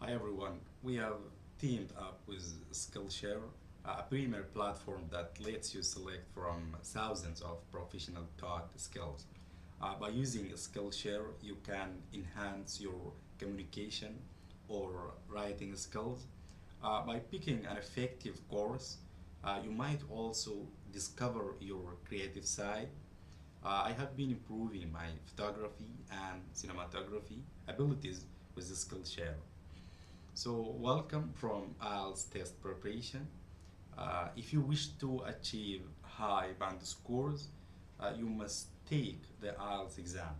Hi everyone. We have teamed up with Skillshare, a premier platform that lets you select from thousands of professional taught skills. By using Skillshare, you can enhance your communication or writing skills. By picking an effective course, you might also discover your creative side. I have been improving my photography and cinematography abilities with Skillshare. So, welcome from IELTS test preparation. If you wish to achieve high band scores, you must take the IELTS exam.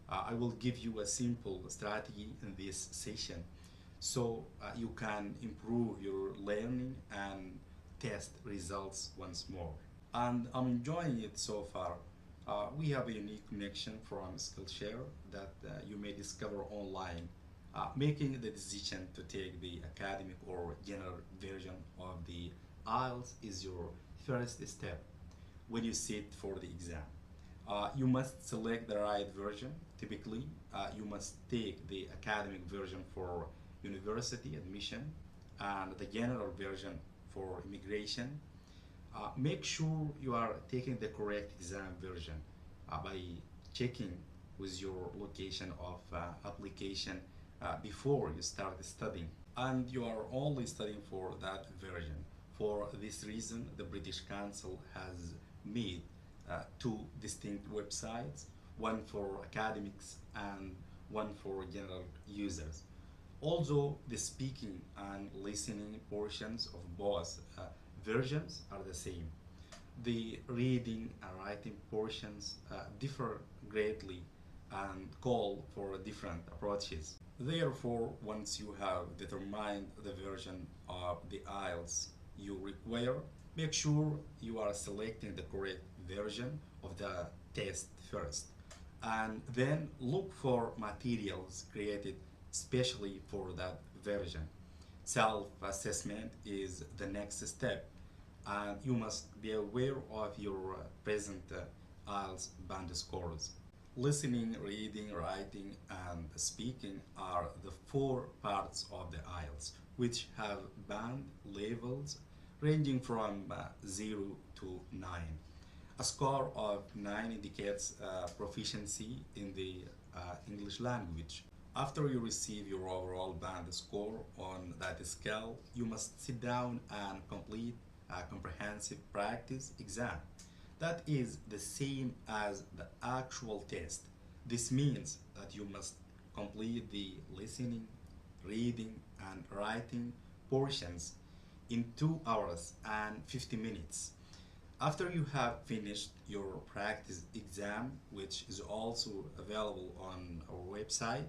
I will give you a simple strategy in this session so you can improve your learning and test results once more. And I'm enjoying it so far. We have a unique connection from Skillshare that you may discover online. Making the decision to take the academic or general version of the IELTS is your first step when you sit for the exam. You must select the right version. Typically, you must take the academic version for university admission and the general version for immigration. Make sure you are taking the correct exam version by checking with your location of application before you start studying. And you are only studying for that version. For this reason, the British Council has made two distinct websites, one for academics and one for general users. Although the speaking and listening portions of both versions are the same, the reading and writing portions differ greatly and call for different approaches. Therefore, once you have determined the version of the IELTS you require, make sure you are selecting the correct version of the test first. And then look for materials created specially for that version. Self assessment is the next step, and you must be aware of your present IELTS band scores. Listening, reading, writing, and speaking are the four parts of the IELTS, which have band levels ranging from 0 to 9. A score of 9 indicates proficiency in the English language. After you receive your overall band score on that scale, you must sit down and complete a comprehensive practice exam. That is the same as the actual test. This means that you must complete the listening, reading, and writing portions in 2 hours and 50 minutes. After you have finished your practice exam, which is also available on our website,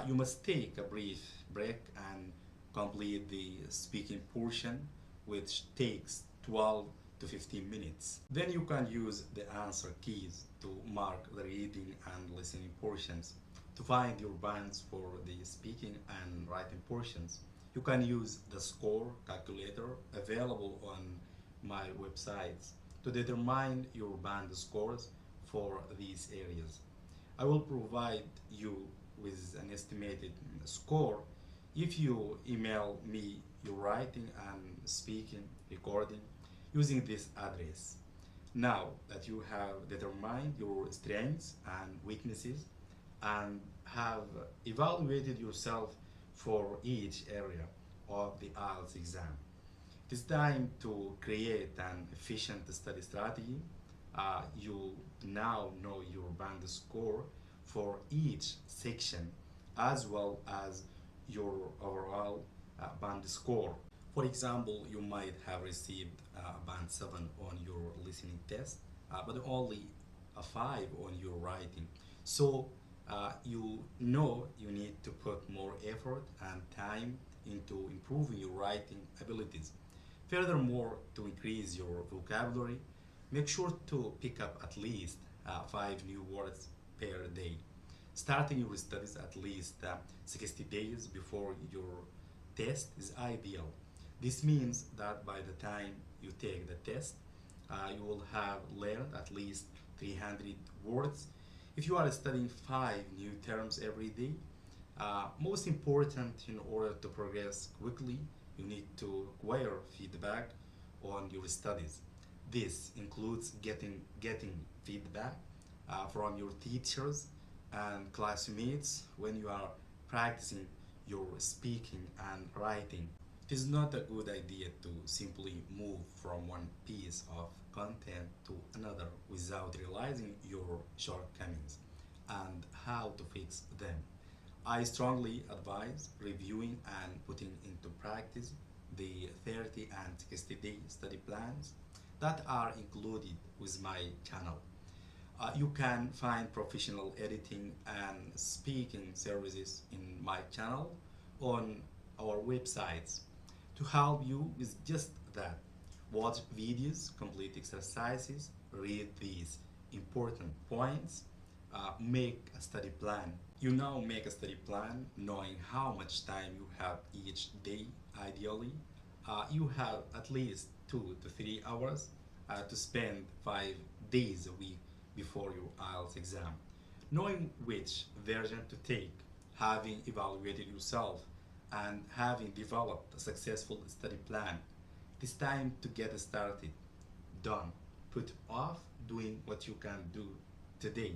you must take a brief break and complete the speaking portion, which takes 12 to 15 minutes. Then you can use the answer keys to mark the reading and listening portions. To find your bands for the speaking and writing portions, you can use the score calculator available on my websites to determine your band scores for these areas. I will provide you with an estimated score if you email me your writing and speaking recording using this address. Now that you have determined your strengths and weaknesses and have evaluated yourself for each area of the IELTS exam, it is time to create an efficient study strategy. You now know your band score for each section as well as your overall band score. For example, you might have received band 7 on your listening test, but only a 5 on your writing. So you know you need to put more effort and time into improving your writing abilities. Furthermore, to increase your vocabulary, make sure to pick up at least 5 new words per day. Starting your studies at least 60 days before your test is ideal. This means that by the time you take the test, you will have learned at least 300 words. If you are studying 5 new terms every day, Most important, in order to progress quickly, you need to acquire feedback on your studies. This includes getting feedback from your teachers and classmates when you are practicing your speaking and writing. It is not a good idea to simply move from one piece of content to another without realizing your shortcomings and how to fix them. I strongly advise reviewing and putting into practice the 30 and 60-day study plans that are included with my channel. You can find professional editing and speaking services in my channel on our websites to help you with just that. Watch videos, complete exercises, read these important points, make a study plan. You now make a study plan knowing how much time you have each day. Ideally, you have at least 2 to 3 hours to spend 5 days a week before your IELTS exam. Knowing which version to take, having evaluated yourself, and having developed a successful study plan, it is time to get started. Done. Put off doing what you can do today.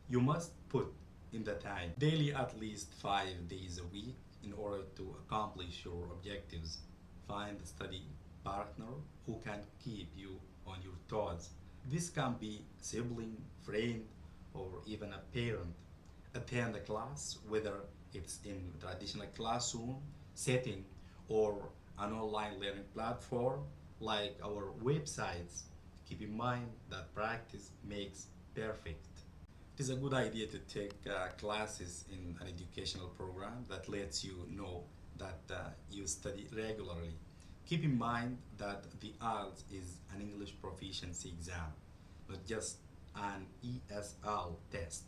You must put in the time daily, at least 5 days a week, in order to accomplish your objectives. Find a study partner who can keep you on your toes. This can be a sibling, friend, or even a parent. Attend a class, whether it's in traditional classroom setting or an online learning platform like our websites. Keep in mind that practice makes perfect. It is a good idea to take classes in an educational program that lets you know that you study regularly. Keep in mind that the IELTS is an English proficiency exam, not just an ESL test.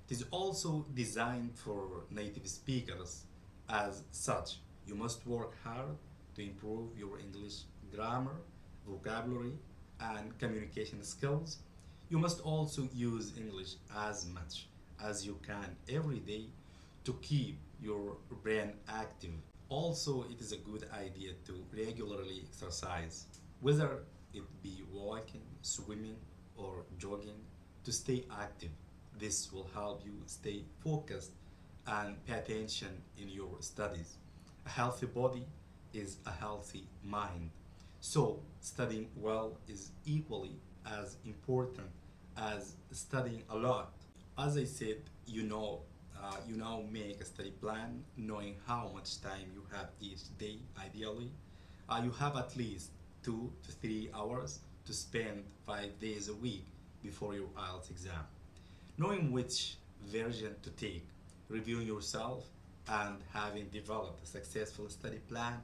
It is also designed for native speakers. As such, you must work hard to improve your English grammar, vocabulary, and communication skills. You must also use English as much as you can every day to keep your brain active. Also, it is a good idea to regularly exercise, whether it be walking, swimming, or jogging, to stay active. This will help you stay focused and pay attention in your studies. A healthy body is a healthy mind. So, studying well is equally as important as studying a lot. As I said, you now make a study plan knowing how much time you have each day. Ideally, you have at least 2 to 3 hours to spend 5 days a week before your IELTS exam. Knowing which version to take, reviewing yourself, and having developed a successful study plan,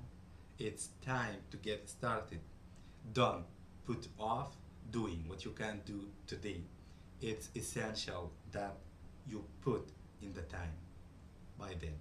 it's time to get started. Don't put off doing what you can do today. It's essential that you put in the time by then.